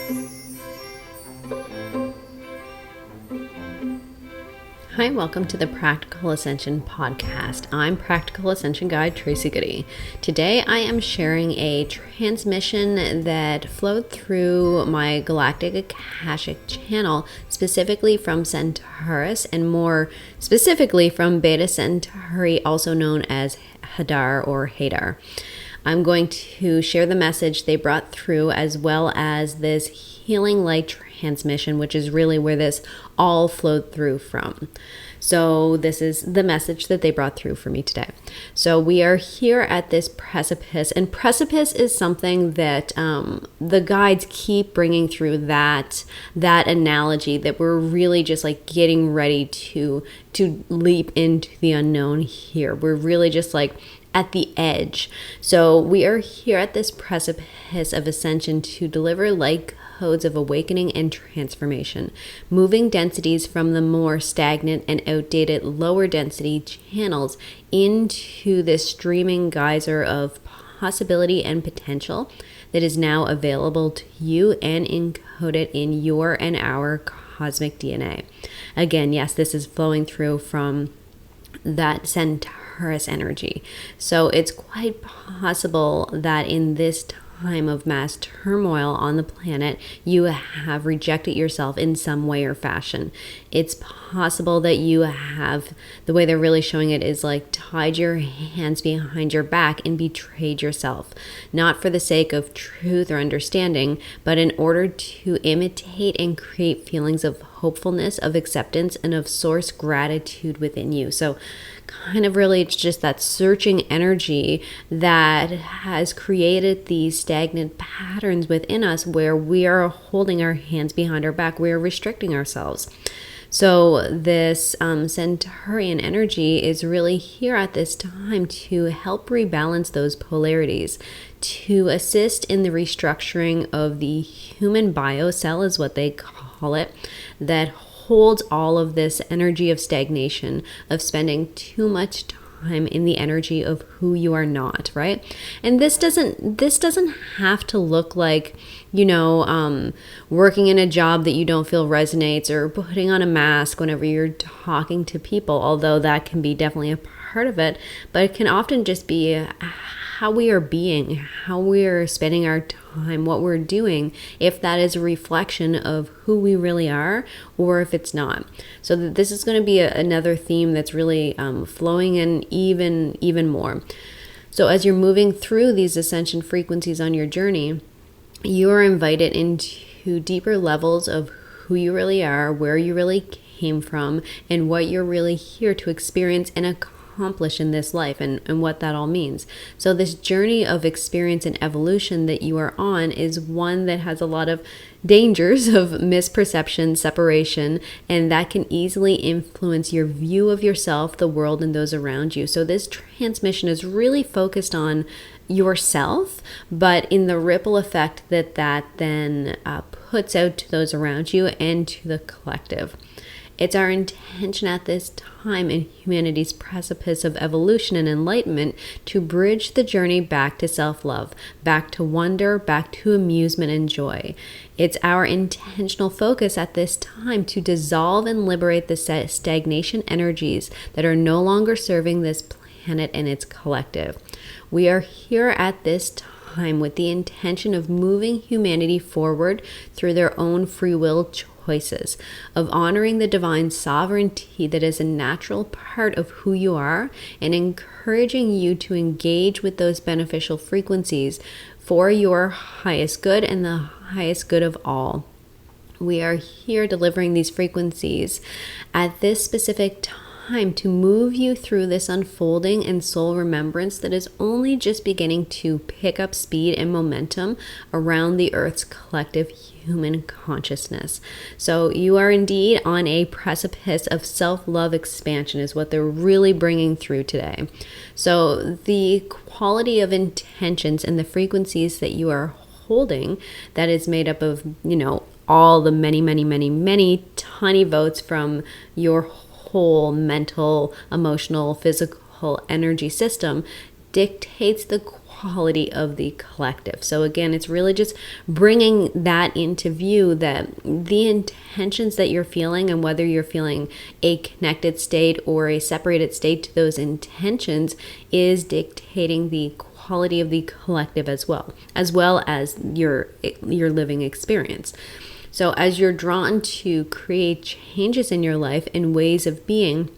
Hi, welcome to the Practical Ascension podcast. I'm Practical Ascension Guide Tracy Goody. Today I am sharing a transmission that flowed through my Galactic Akashic channel, specifically from Centaurus and more specifically from Beta Centauri, also known as Hadar or Hadar. I'm going to share the message they brought through as well as this healing light transmission, which is really where this all flowed through from. So this is the message that they brought through for me today. So we are here at this precipice, and precipice is something that the guides keep bringing through that analogy that we're really just like getting ready to leap into the unknown here. We're really just like at the edge. So we are here at this precipice of ascension to deliver light codes of awakening and transformation, moving densities from the more stagnant and outdated lower density channels into this streaming geyser of possibility and potential that is now available to you and encoded in your and our cosmic DNA. Again, yes, this is flowing through from that Centaurus energy. So it's quite possible that in this time of mass turmoil on the planet, you have rejected yourself in some way or fashion. It's possible that you have, the way they're really showing it is like tied your hands behind your back and betrayed yourself, not for the sake of truth or understanding, but in order to imitate and create feelings of hopefulness, of acceptance, and of source gratitude within you. So kind of really it's just that searching energy that has created these stagnant patterns within us where we are holding our hands behind our back, we are restricting ourselves. So this Centaurian energy is really here at this time to help rebalance those polarities, to assist in the restructuring of the human biocell is what they call it, that holds all of this energy of stagnation, of spending too much time in the energy of who you are not, right? And this doesn't have to look like, working in a job that you don't feel resonates, or putting on a mask whenever you're talking to people, although that can be definitely a part of it, but it can often just be how we are being, how we are spending our time, what we're doing, if that is a reflection of who we really are or if it's not. So this is going to be another theme that's really flowing in even more. So as you're moving through these ascension frequencies on your journey, you are invited into deeper levels of who you really are, where you really came from, and what you're really here to experience and accomplish in this life, and what that all means. So this journey of experience and evolution that you are on is one that has a lot of dangers of misperception, separation, and that can easily influence your view of yourself, the world, and those around you. So this transmission is really focused on yourself, but in the ripple effect that then puts out to those around you and to the collective. It's our intention at this time in humanity's precipice of evolution and enlightenment to bridge the journey back to self-love, back to wonder, back to amusement and joy. It's our intentional focus at this time to dissolve and liberate the stagnation energies that are no longer serving this planet and its collective. We are here at this time with the intention of moving humanity forward through their own free will choices, of honoring the divine sovereignty that is a natural part of who you are, and encouraging you to engage with those beneficial frequencies for your highest good and the highest good of all. We are here delivering these frequencies at this specific time to move you through this unfolding and soul remembrance that is only just beginning to pick up speed and momentum around the Earth's collective human consciousness. So you are indeed on a precipice of self-love expansion is what they're really bringing through today. So the quality of intentions and the frequencies that you are holding, that is made up of, all the many tiny votes from your whole mental, emotional, physical energy system, dictates the quality of the collective. So again, it's really just bringing that into view, that the intentions that you're feeling, and whether you're feeling a connected state or a separated state to those intentions, is dictating the quality of the collective as well as your living experience. So as you're drawn to create changes in your life and ways of being,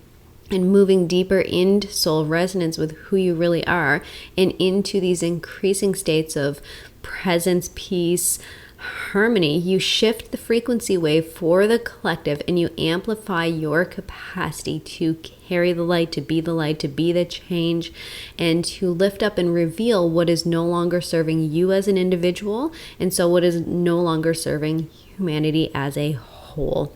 and moving deeper into soul resonance with who you really are, and into these increasing states of presence, peace, harmony, you shift the frequency wave for the collective, and you amplify your capacity to carry the light, to be the change, and to lift up and reveal what is no longer serving you as an individual, and so what is no longer serving humanity as a whole.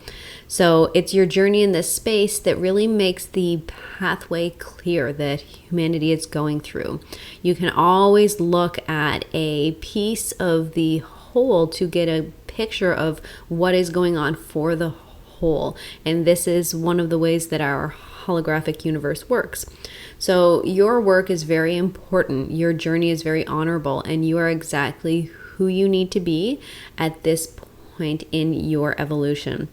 So it's your journey in this space that really makes the pathway clear that humanity is going through. You can always look at a piece of the whole to get a picture of what is going on for the whole. And this is one of the ways that our holographic universe works. So your work is very important. Your journey is very honorable, and you are exactly who you need to be at this point in your evolution.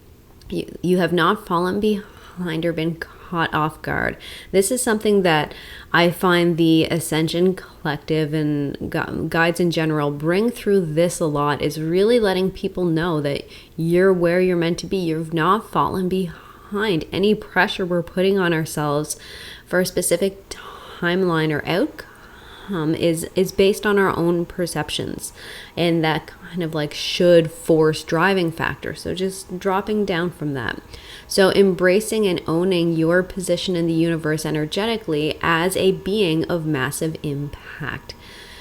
You have not fallen behind or been caught off guard. This is something that I find the Ascension Collective and guides in general bring through this a lot, is really letting people know that you're where you're meant to be. You've not fallen behind. Any pressure we're putting on ourselves for a specific timeline or outcome is based on our own perceptions, and that kind of like should force driving factor. So just dropping down from that. So embracing and owning your position in the universe energetically as a being of massive impact.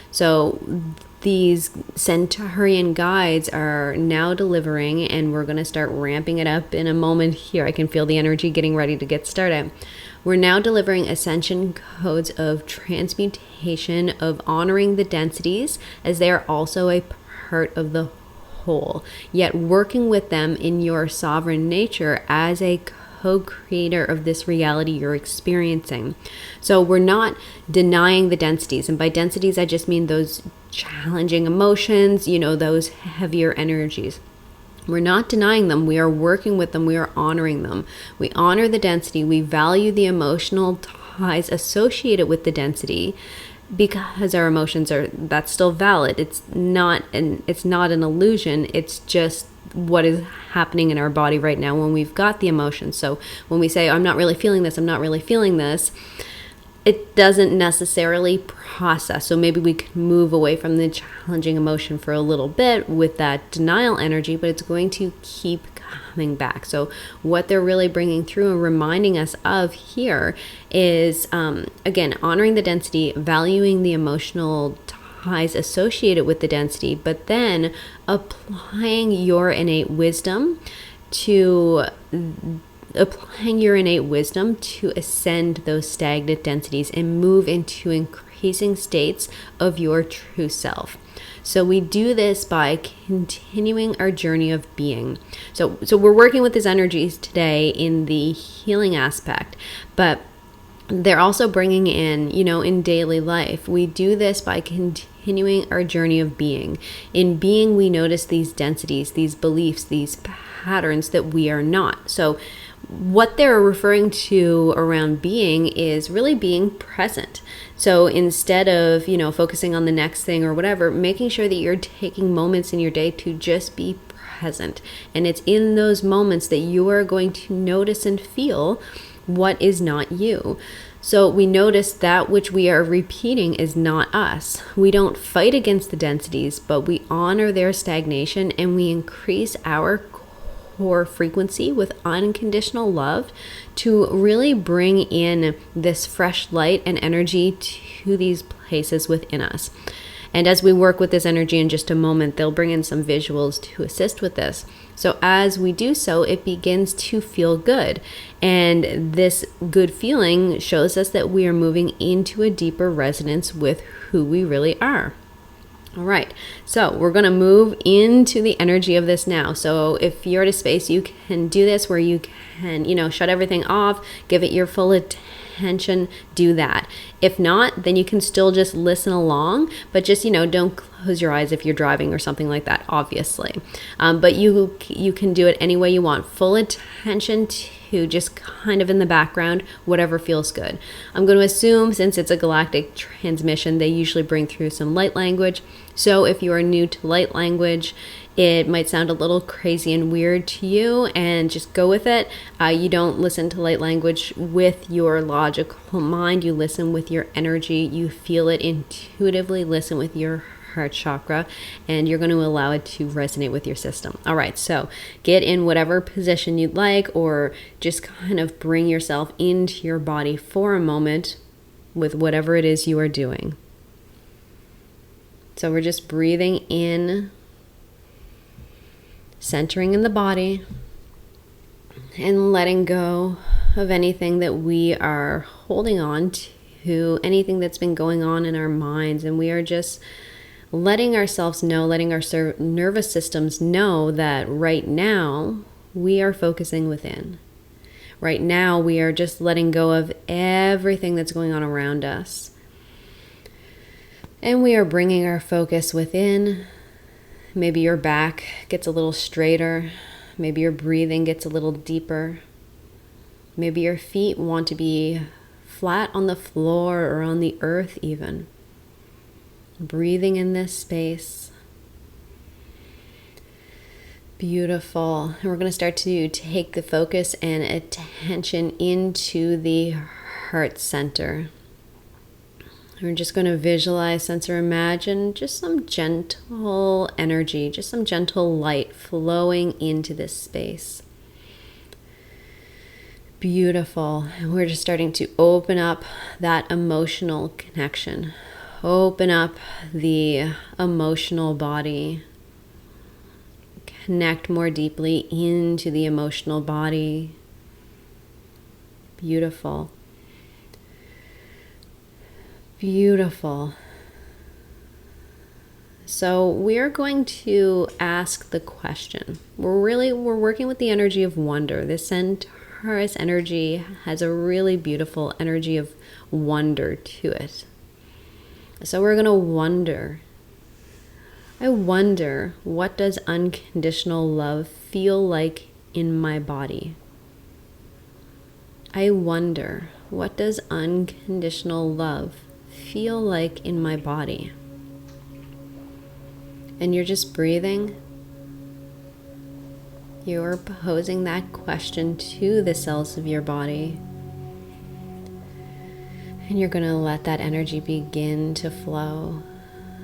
So these Centaurian guides are now delivering, and we're going to start ramping it up in a moment here. I can feel the energy getting ready to get started. We're now delivering ascension codes of transmutation, of honoring the densities, as they are also a part of the whole, yet working with them in your sovereign nature as a co-creator of this reality you're experiencing. So we're not denying the densities, and by densities I just mean those challenging emotions, those heavier energies. We're not denying them. We are working with them. We are honoring them. We honor the density. We value the emotional ties associated with the density, because our emotions that's still valid. It's not an illusion. It's just what is happening in our body right now when we've got the emotions. So when we say, I'm not really feeling this, it doesn't necessarily process. So maybe we can move away from the challenging emotion for a little bit with that denial energy, but it's going to keep coming back. So what they're really bringing through and reminding us of here is, again, honoring the density, valuing the emotional ties associated with the density, but then applying your innate wisdom to ascend those stagnant densities and move into increasing states of your true self. So we do this by continuing our journey of being. So we're working with these energies today in the healing aspect, but they're also bringing in daily life. We do this by continuing our journey of being. In being, we notice these densities, these beliefs, these patterns that we are not. So what they're referring to around being is really being present. So instead of, focusing on the next thing or whatever, making sure that you're taking moments in your day to just be present. And it's in those moments that you are going to notice and feel what is not you. So we notice that which we are repeating is not us. We don't fight against the densities, but we honor their stagnation, and we increase our core frequency with unconditional love to really bring in this fresh light and energy to these places within us. And as we work with this energy in just a moment, they'll bring in some visuals to assist with this. So as we do so, it begins to feel good. And this good feeling shows us that we are moving into a deeper resonance with who we really are. All right, so we're going to move into the energy of this now. So if you're at a space, you can do this where you can, shut everything off, give it your full attention, attention, do that. If not, then you can still just listen along, but just, don't close your eyes if you're driving or something like that, obviously. But you can do it any way you want. Full attention to just kind of in the background, whatever feels good. I'm going to assume, since it's a galactic transmission, they usually bring through some light language. So if you are new to light language, it might sound a little crazy and weird to you, and just go with it. You don't listen to light language with your logical mind. You listen with your energy. You feel it intuitively. Listen with your heart chakra, and you're going to allow it to resonate with your system. All right, so get in whatever position you'd like, or just kind of bring yourself into your body for a moment with whatever it is you are doing. So we're just breathing in, centering in the body, and letting go of anything that we are holding on to, anything that's been going on in our minds. And we are just letting ourselves know, letting our nervous systems know that right now we are focusing within. Right now we are just letting go of everything that's going on around us. And we are bringing our focus within. Maybe your back gets a little straighter. Maybe your breathing gets a little deeper. Maybe your feet want to be flat on the floor or on the earth even. Breathing in this space. Beautiful. And we're going to start to take the focus and attention into the heart center. We're just going to visualize, sense, or imagine just some gentle energy, just some gentle light flowing into this space. Beautiful. And we're just starting to open up that emotional connection. Open up the emotional body. Connect more deeply into the emotional body. Beautiful. Beautiful. So we're going to ask the question. We're working with the energy of wonder. This Centaurus energy has a really beautiful energy of wonder to it. So we're going to wonder. I wonder, what does unconditional love feel like in my body? I wonder, what does unconditional love feel like in my body? And you're just breathing. You're posing that question to the cells of your body. And you're going to let that energy begin to flow.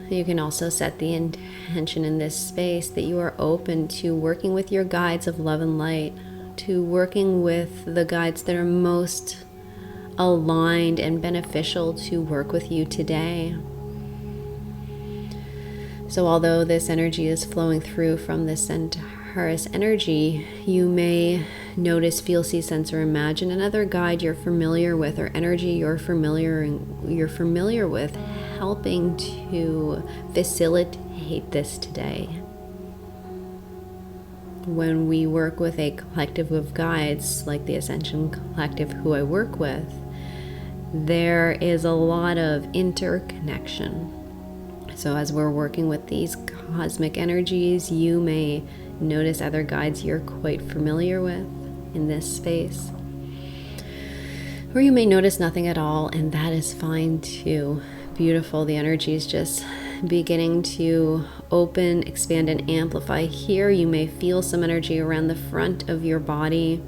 You can also set the intention in this space that you are open to working with your guides of love and light, to working with the guides that are most aligned and beneficial to work with you today. So although this energy is flowing through from the Centaurus energy, you may notice, feel, see, sense, or imagine another guide you're familiar with, or energy you're familiar with, helping to facilitate this today. When we work with a collective of guides, like the Ascension Collective who I work with, there is a lot of interconnection. So as we're working with these cosmic energies, you may notice other guides you're quite familiar with in this space. Or you may notice nothing at all, and that is fine too. Beautiful. The energy is just beginning to open, expand, and amplify. Here you may feel some energy around the front of your body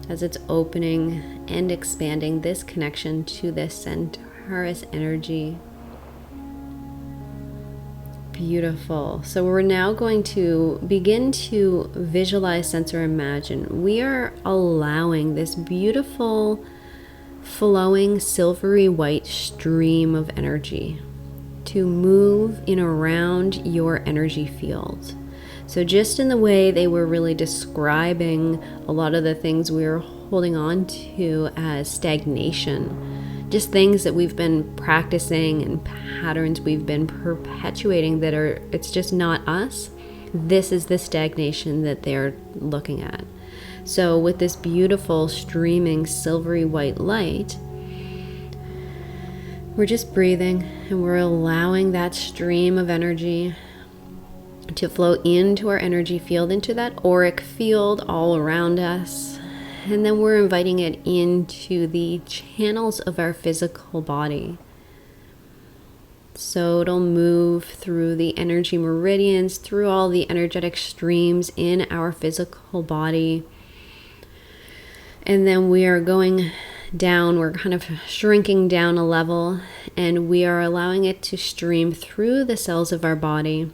as it's opening and expanding this connection to this Centaurus energy. Beautiful. So we're now going to begin to visualize, sense, or imagine. We are allowing this beautiful, flowing, silvery white stream of energy to move in around your energy field. So just in the way they were really describing a lot of the things we were holding on to as stagnation, just things that we've been practicing and patterns we've been perpetuating that are, it's just not us. This is the stagnation that they're looking at. So with this beautiful streaming silvery white light, We're just breathing and we're allowing that stream of energy to flow into our energy field, into that auric field all around us. And then we're inviting it into the channels of our physical body. So it'll move through the energy meridians, through all the energetic streams in our physical body. And then we are going down, we're kind of shrinking down a level, and we are allowing it to stream through the cells of our body,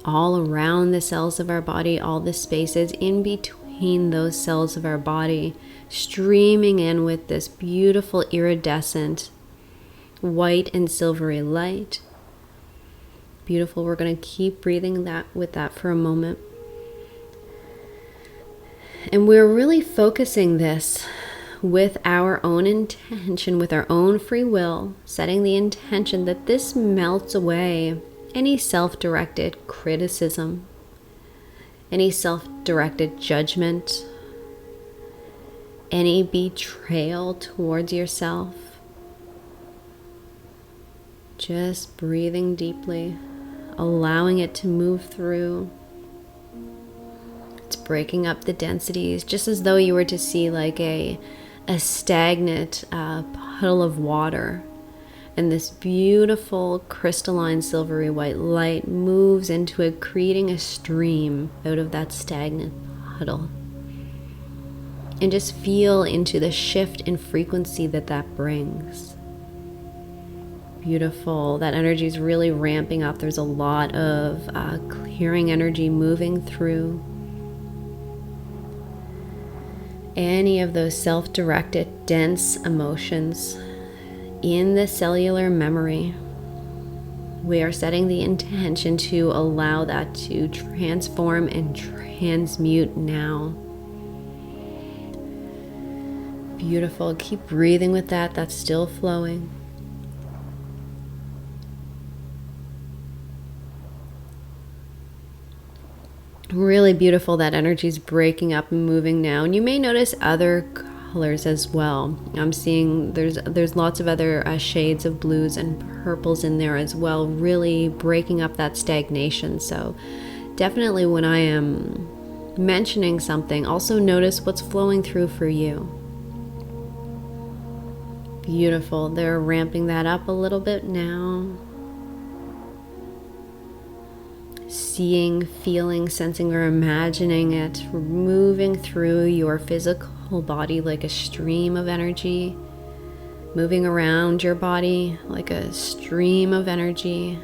all around the cells of our body, all the spaces in between those cells of our body, streaming in with this beautiful iridescent white and silvery light. Beautiful. We're going to keep breathing with that for a moment. And we're really focusing this with our own intention, with our own free will, setting the intention that this melts away any self-directed criticism, any self-directed judgment, any betrayal towards yourself. Just breathing deeply, allowing it to move through. It's breaking up the densities, just as though you were to see like a stagnant puddle of water. And this beautiful crystalline silvery white light moves into it, creating a stream out of that stagnant puddle. And just feel into the shift in frequency that brings. Beautiful. That energy is really ramping up. There's a lot of clearing energy moving through. Any of those self-directed, dense emotions in the cellular memory, we are setting the intention to allow that to transform and transmute now. Beautiful. Keep breathing with that. That's still flowing. Really beautiful. That energy is breaking up and moving now. And you may notice other colors as well. I'm seeing there's lots of other shades of blues and purples in there as well, really breaking up that stagnation. So definitely when I am mentioning something, also notice what's flowing through for you. Beautiful. They're ramping that up a little bit now. Seeing, feeling, sensing, or imagining it moving through your physical body like a stream of energy, moving around your body like a stream of energy,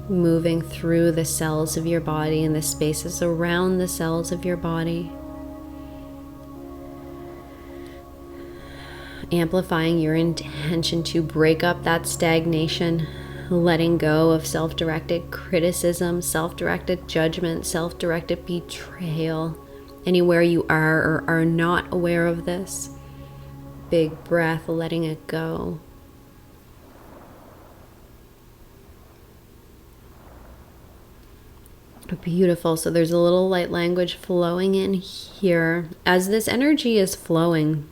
moving through the cells of your body and the spaces around the cells of your body. Amplifying your intention to break up that stagnation, letting go of self-directed criticism, self-directed judgment, self-directed betrayal. Anywhere you are or are not aware of this, big breath, letting it go. Beautiful. So there's a little light language flowing in here. As this energy is flowing,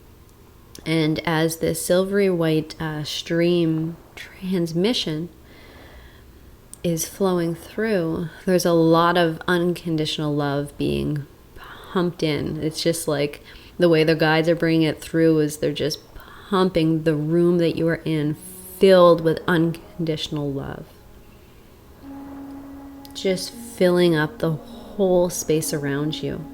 and as this silvery white stream transmission is flowing through, there's a lot of unconditional love being pumped in. It's just like the way the guides are bringing it through is they're just pumping the room that you are in filled with unconditional love. Just filling up the whole space around you.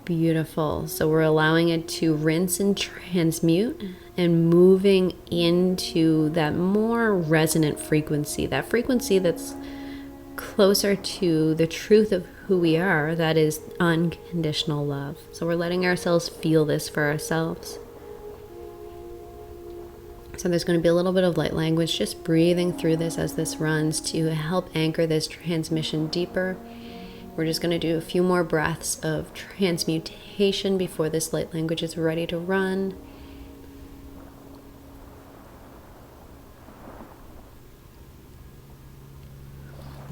Beautiful. So we're allowing it to rinse and transmute and moving into that more resonant frequency, that frequency that's closer to the truth of who we are, that is unconditional love. So we're letting ourselves feel this for ourselves. So there's going to be a little bit of light language, just breathing through this as this runs to help anchor this transmission deeper. We're just going to do a few more breaths of transmutation before this light language is ready to run.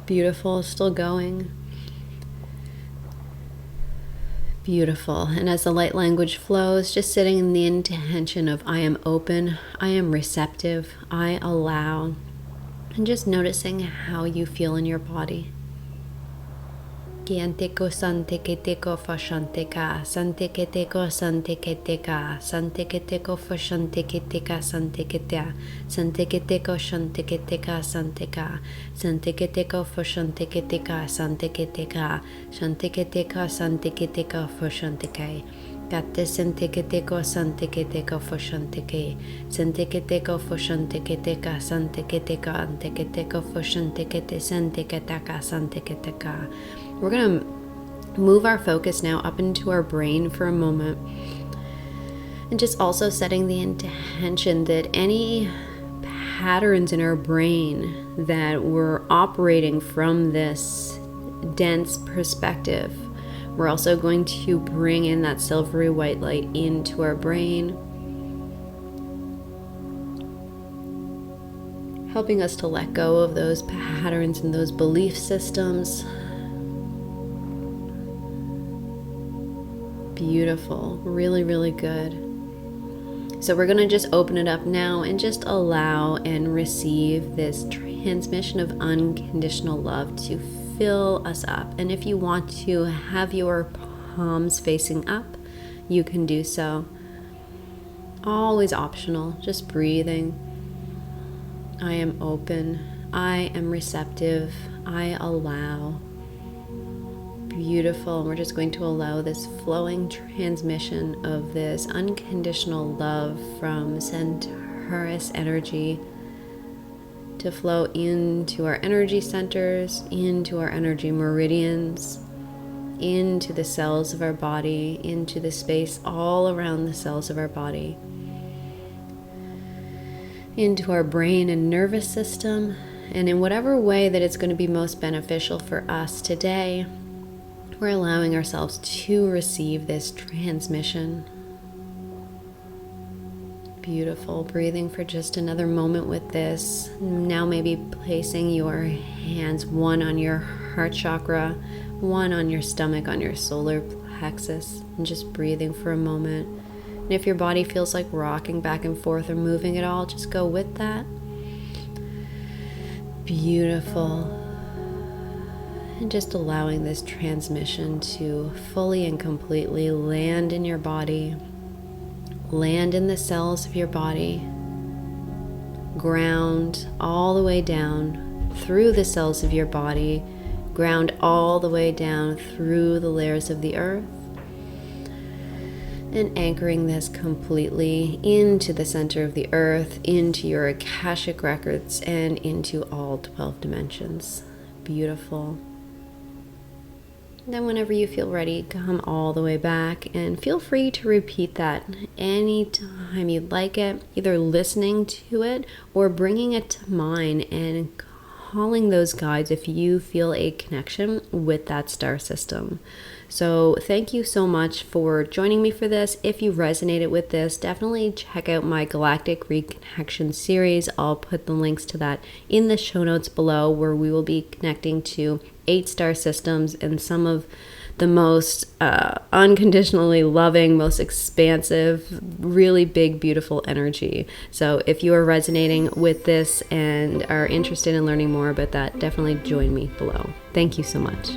Beautiful, still going. Beautiful. And as the light language flows, just sitting in the intention of I am open, I am receptive, I allow, and just noticing how you feel in your body. Gianteko santeketeko fashanteka, santeketeko santeketeka, santeketeko fashanteketeka santeketea, santeketeko shanteketeka santeka, santeketeko fashanteketeka santeketeka, shanteketeka santeketeka fashanteke. Gatte santeketeko santeketeko fashanteke, santeketeko fashanteketeka santeketeka anteketeko fashantekete santeketeka santeketeka. We're going to move our focus now up into our brain for a moment, and just also setting the intention that any patterns in our brain that we're operating from this dense perspective, we're also going to bring in that silvery white light into our brain, helping us to let go of those patterns and those belief systems. Beautiful. Really, really good. So we're going to just open it up now and just allow and receive this transmission of unconditional love to fill us up. And if you want to have your palms facing up, you can do so. Always optional, just breathing. I am open. I am receptive. I allow. Beautiful. We're just going to allow this flowing transmission of this unconditional love from Centaurus energy to flow into our energy centers, into our energy meridians, into the cells of our body, into the space all around the cells of our body, into our brain and nervous system, and in whatever way that it's going to be most beneficial for us today. We're allowing ourselves to receive this transmission. Beautiful. Breathing for just another moment with this. Now maybe placing your hands, one on your heart chakra, one on your stomach, on your solar plexus, and just breathing for a moment. And if your body feels like rocking back and forth or moving at all, just go with that. Beautiful. And just allowing this transmission to fully and completely land in your body, land in the cells of your body, ground all the way down through the cells of your body, ground all the way down through the layers of the earth, and anchoring this completely into the center of the earth, into your Akashic Records, and into all 12 dimensions. Beautiful. Then whenever you feel ready, come all the way back and feel free to repeat that anytime you'd like it, either listening to it or bringing it to mind and calling those guides if you feel a connection with that star system. So thank you so much for joining me for this. If you resonated with this, definitely check out my Galactic Reconnection series. I'll put the links to that in the show notes below, where we will be connecting to 8 star systems and some of the most unconditionally loving, most expansive, really big, beautiful energy. So if you are resonating with this and are interested in learning more about that, definitely join me below. Thank you so much.